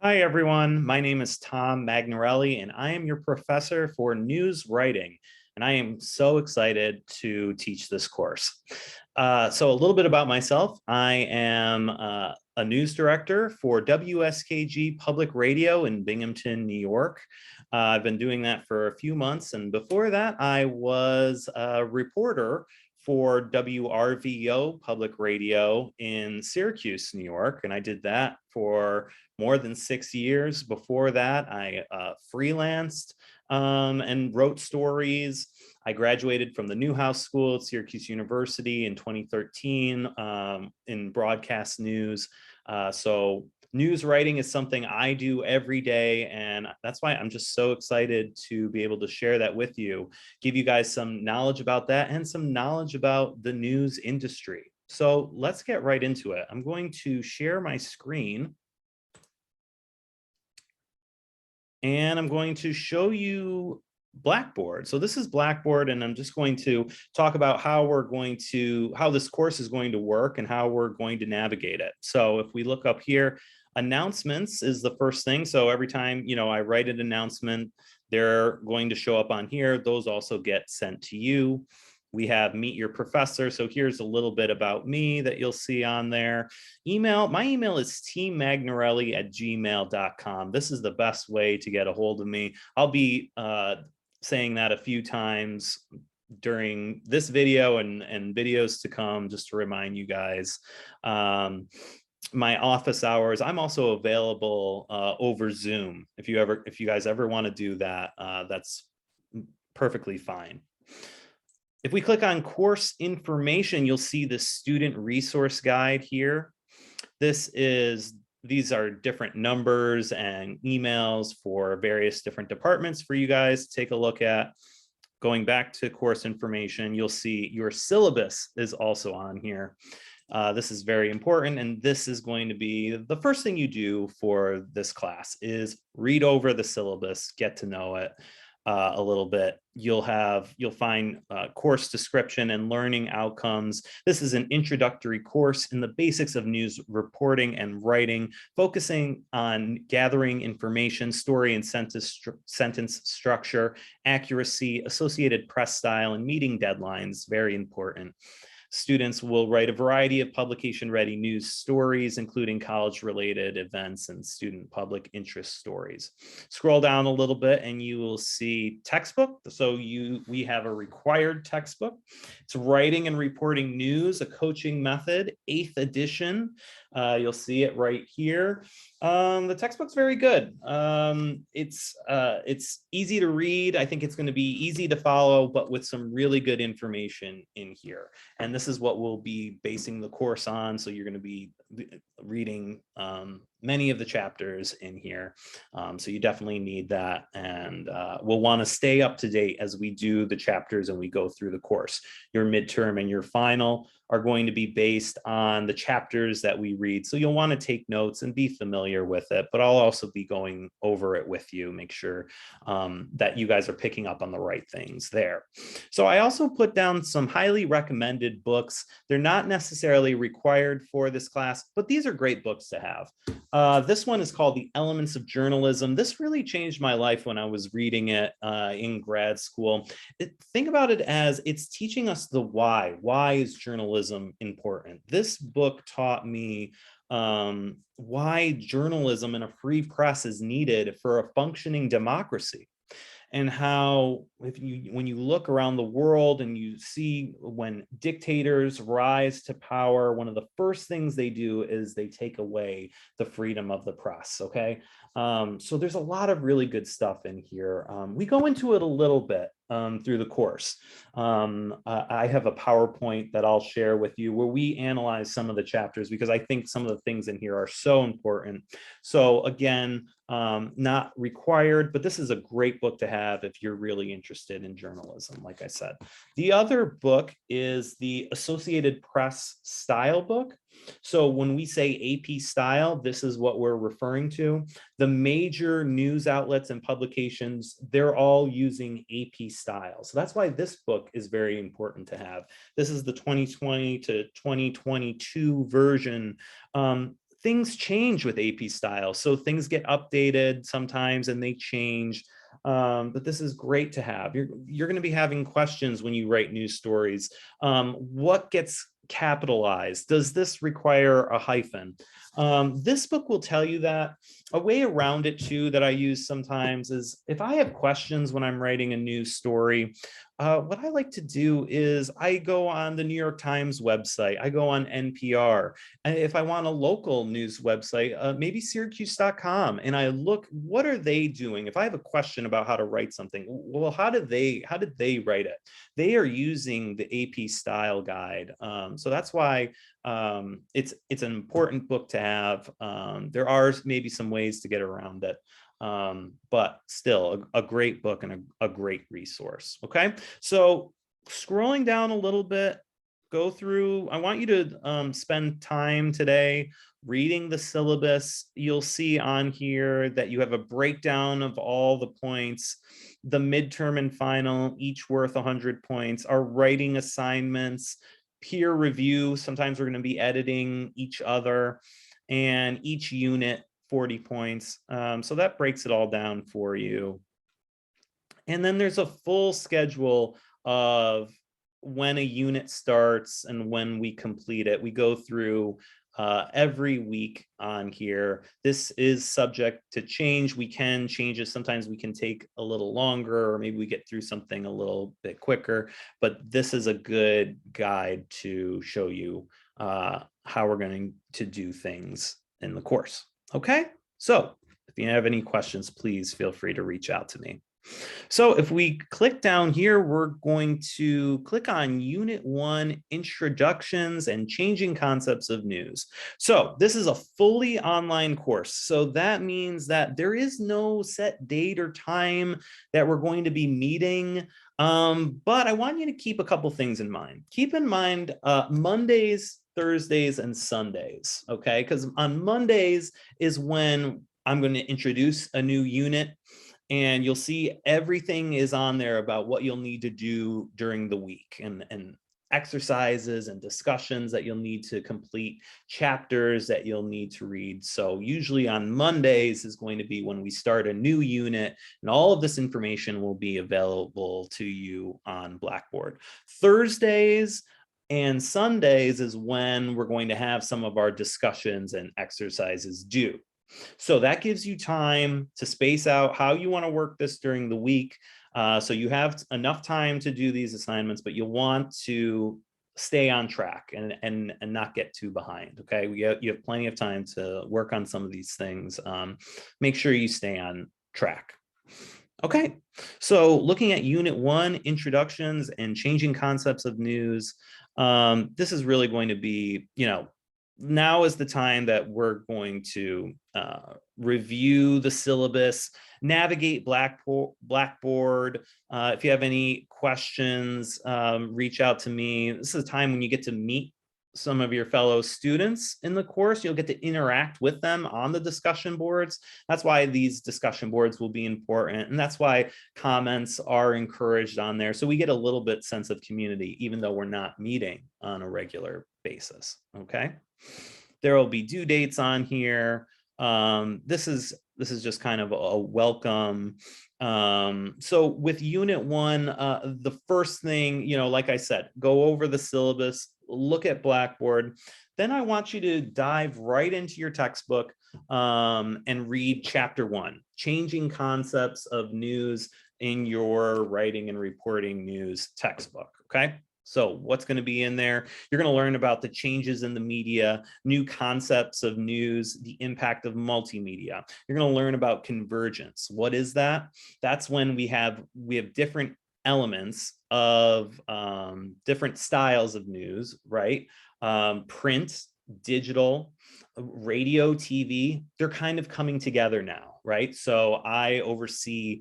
Hi, everyone. My name is Tom Magnarelli, and I am your professor for news writing. And I am so excited to teach this course. So a little bit about myself. I am a news director for WSKG Public Radio in Binghamton, New York. I've been doing that for a few months. And before that, I was a reporter for WRVO Public Radio in Syracuse, New York. And I did that for more than 6 years. Before that, I freelanced and wrote stories. I graduated from the Newhouse School at Syracuse University in 2013 in broadcast news. So news writing is something I do every day, and that's why I'm just so excited to be able to share that with you, give you guys some knowledge about that and some knowledge about the news industry. So let's get right into it. I'm going to share my screen. And I'm going to show you Blackboard. So this is Blackboard, and I'm just going to talk about how this course is going to work and how we're going to navigate it. So if we look up here, announcements is the first thing. So every time, I write an announcement, they're going to show up on here. Those also get sent to you. We have Meet Your Professor. So here's a little bit about me that you'll see on there. Email, my email is tmagnarelli@gmail.com. This is the best way to get a hold of me. I'll be saying that a few times during this video and videos to come, just to remind you guys. My office hours, I'm also available over Zoom. If you guys ever want to do that, that's perfectly fine. If we click on course information, you'll see the student resource guide here. These are different numbers and emails for various different departments for you guys to take a look at. Going back to course information, you'll see your syllabus is also on here. This is very important, and this is going to be the first thing you do for this class is read over the syllabus, get to know it a little bit. You'll find course description and learning outcomes. This is an introductory course in the basics of news reporting and writing, focusing on gathering information, story and sentence structure, accuracy, associated press style, and meeting deadlines. Very important. Students will write a variety of publication-ready news stories, including college-related events and student public interest stories. Scroll down a little bit and you will see textbook. So we have a required textbook. It's Writing and Reporting News, a Coaching Method, 8th edition. You'll see it right here. The textbook's very good. It's easy to read. I think it's going to be easy to follow, but with some really good information in here. And this is what we'll be basing the course on. So you're going to be reading many of the chapters in here. So you definitely need that. And we'll want to stay up to date as we do the chapters and we go through the course. Your midterm and your final are going to be based on the chapters that we read. So you'll want to take notes and be familiar with it, but I'll also be going over it with you, make sure that you guys are picking up on the right things there. So I also put down some highly recommended books. They're not necessarily required for this class, but these are great books to have. This one is called The Elements of Journalism. This really changed my life when I was reading it in grad school. Think about it as it's teaching us the why. Why is journalism important? This book taught me why journalism and a free press is needed for a functioning democracy. And how when you look around the world and you see when dictators rise to power, one of the first things they do is they take away the freedom of the press, okay? So there's a lot of really good stuff in here. We go into it a little bit through the course. I have a PowerPoint that I'll share with you where we analyze some of the chapters because I think some of the things in here are so important. So again, not required, but this is a great book to have if you're really interested in journalism, like I said. The other book is the Associated Press style book. So when we say AP style, this is what we're referring to. The major news outlets and publications, they're all using AP style. So that's why this book is very important to have. This is the 2020 to 2022 version. things change with AP Style. So things get updated sometimes and they change. But this is great to have. You're going to be having questions when you write news stories. What gets capitalized? Does this require a hyphen? This book will tell you that. A way around it too that I use sometimes is if I have questions when I'm writing a news story, what I like to do is I go on the New York Times website, I go on NPR. And if I want a local news website, maybe Syracuse.com, and I look, what are they doing? If I have a question about how to write something, well, how did they write it? They are using the AP Style Guide. So that's why it's an important book to have. There are maybe some ways to get around it. But still a great book and a great resource. Okay, so scrolling down a little bit, go through, I want you to spend time today reading the syllabus. You'll see on here that you have a breakdown of all the points, the midterm and final, each worth 100 points, our writing assignments, peer review. Sometimes we're going to be editing each other, and each unit 40 points. So that breaks it all down for you. And then there's a full schedule of when a unit starts and when we complete it. We go through every week on here. This is subject to change. We can change it. Sometimes we can take a little longer, or maybe we get through something a little bit quicker, but this is a good guide to show you how we're going to do things in the course. Okay, so if you have any questions, please feel free to reach out to me. So if we click down here, we're going to click on Unit 1, Introductions and Changing Concepts of News. So this is a fully online course. So that means that there is no set date or time that we're going to be meeting. But I want you to keep a couple things in mind. Keep in mind Mondays, Thursdays, and Sundays, okay? Because on Mondays is when I'm going to introduce a new unit, and you'll see everything is on there about what you'll need to do during the week, and exercises and discussions that you'll need to complete, chapters that you'll need to read. So usually on Mondays is going to be when we start a new unit, and all of this information will be available to you on Blackboard. Thursdays and Sundays is when we're going to have some of our discussions and exercises due. So that gives you time to space out how you want to work this during the week. So you have enough time to do these assignments, but you want to stay on track and not get too behind. Okay, you have plenty of time to work on some of these things. Make sure you stay on track. Okay, so looking at Unit 1, Introductions and Changing Concepts of News. This is really going to be, now is the time that we're going to review the syllabus, navigate Blackboard. If you have any questions, reach out to me. This is a time when you get to meet some of your fellow students in the course. You'll get to interact with them on the discussion boards. That's why these discussion boards will be important. And that's why comments are encouraged on there. So we get a little bit sense of community, even though we're not meeting on a regular basis. Okay. There will be due dates on here. This is just kind of a welcome. So with Unit 1, the first thing, like I said, go over the syllabus, look at Blackboard. Then I want you to dive right into your textbook and read Chapter 1, Changing Concepts of News in your Writing and Reporting News textbook, okay? So what's going to be in there? You're going to learn about the changes in the media, new concepts of news, the impact of multimedia. You're going to learn about convergence. What is that? That's when we have different elements of different styles of news, right? Print, digital, radio, TV, they're kind of coming together now, right? So I oversee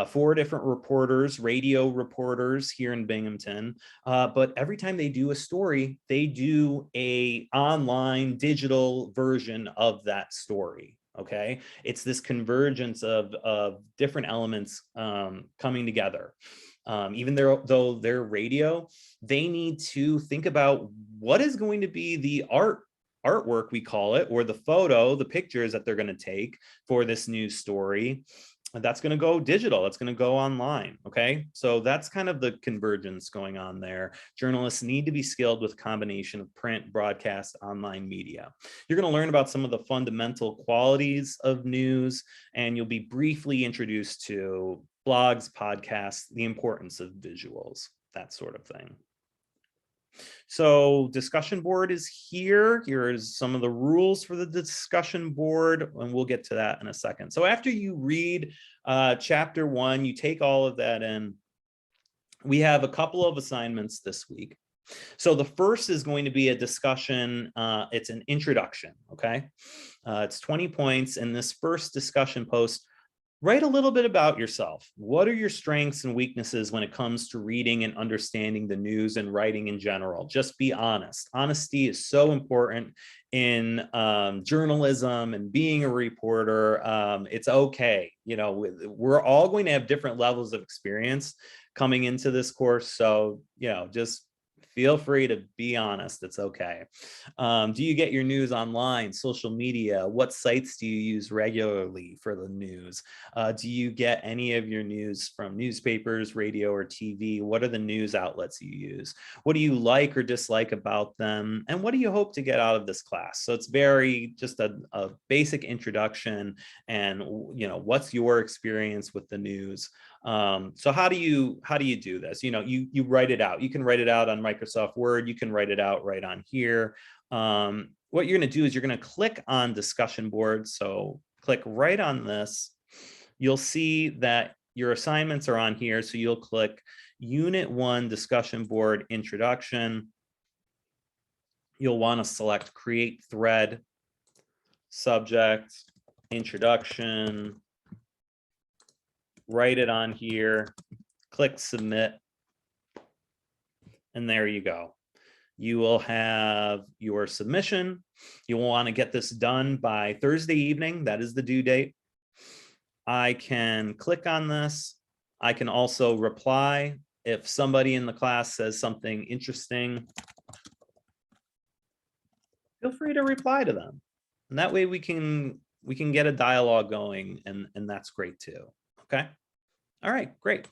4 different reporters, radio reporters here in Binghamton, but every time they do a story, they do a online digital version of that story. Okay, it's this convergence of different elements coming together. Even though they're radio, they need to think about what is going to be the art artwork, we call it, or the photo, the pictures that they're going to take for this news story, that's going to go digital. That's going to go online. Okay. So that's kind of the convergence going on there. Journalists need to be skilled with a combination of print, broadcast, online media. You're going to learn about some of the fundamental qualities of news, and you'll be briefly introduced to blogs, podcasts, the importance of visuals, that sort of thing. So discussion board is here. Here's some of the rules for the discussion board, and we'll get to that in a second. So after you read chapter 1, you take all of that in. We have a couple of assignments this week. So the first is going to be a discussion. It's an introduction, okay? It's 20 points. In this first discussion post, write a little bit about yourself. What are your strengths and weaknesses when it comes to reading and understanding the news and writing in general? Just be honest. Honesty is so important in journalism and being a reporter. It's okay. You know, we're all going to have different levels of experience coming into this course. So, you know, just feel free to be honest. It's okay. Do you get your news online, social media? What sites do you use regularly for the news? Do you get any of your news from newspapers, radio, or TV? What are the news outlets you use? What do you like or dislike about them? And what do you hope to get out of this class? So it's very just a basic introduction, and you know, what's your experience with the news? So how do you do this? You know, you write it out. You can write it out on Microsoft Word. You can write it out right on here. What you're going to do is you're going to click on discussion board. So click right on this. You'll see that your assignments are on here. So you'll click Unit 1 discussion board introduction. You'll want to select create thread, subject, introduction. Write it on here, click submit, and there you go. You will have your submission. You will want to get this done by Thursday evening. That is the due date. I can click on this. I can also reply if somebody in the class says something interesting. Feel free to reply to them, and that way we can get a dialogue going, and that's great too. Okay. All right, great.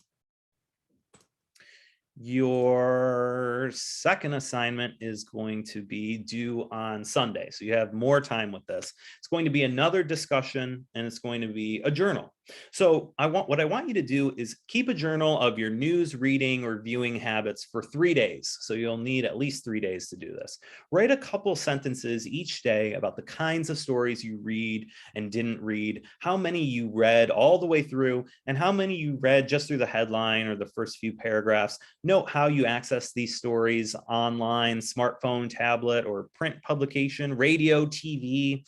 Your second assignment is going to be due on Sunday. So you have more time with this. It's going to be another discussion, and it's going to be a journal. So what I want you to do is keep a journal of your news reading or viewing habits for 3 days. So you'll need at least 3 days to do this. Write a couple sentences each day about the kinds of stories you read and didn't read, how many you read all the way through, and how many you read just through the headline or the first few paragraphs. Note how you access these stories online, smartphone, tablet, or print publication, radio, TV.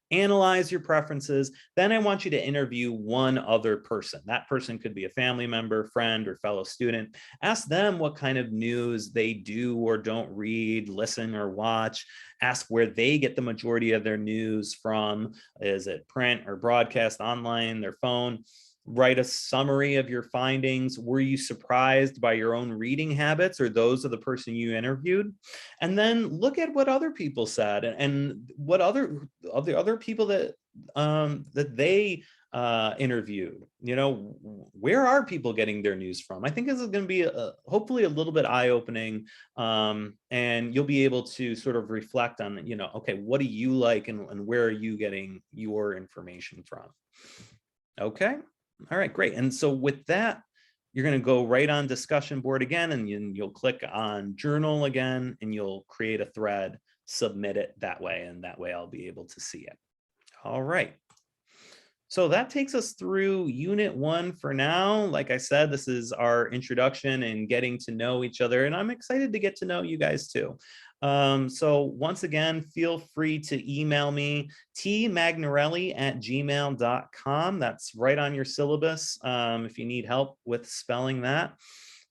Analyze your preferences. Then I want you to interview one other person. That person could be a family member, friend, or fellow student. Ask them what kind of news they do or don't read, listen, or watch. Ask where they get the majority of their news from. Is it print or broadcast, online, their phone? Write a summary of your findings. Were you surprised by your own reading habits or those of the person you interviewed? And then look at what other people said and what other people that that they interviewed. You know, where are people getting their news from? I think this is going to be hopefully a little bit eye-opening, and you'll be able to sort of reflect on, you know, okay, what do you like and where are you getting your information from? Okay. All right, great. And so with that, you're going to go right on discussion board again, and you'll click on journal again, and you'll create a thread, submit it that way, and that way I'll be able to see it. All right. So that takes us through Unit 1 for now. Like I said, this is our introduction and getting to know each other, and I'm excited to get to know you guys too. So once again, feel free to email me, tmagnarelli@gmail.com. That's right on your syllabus if you need help with spelling that.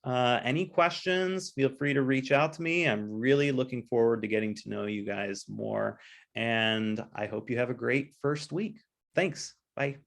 Any questions, feel free to reach out to me. I'm really looking forward to getting to know you guys more, and I hope you have a great first week. Thanks. Bye.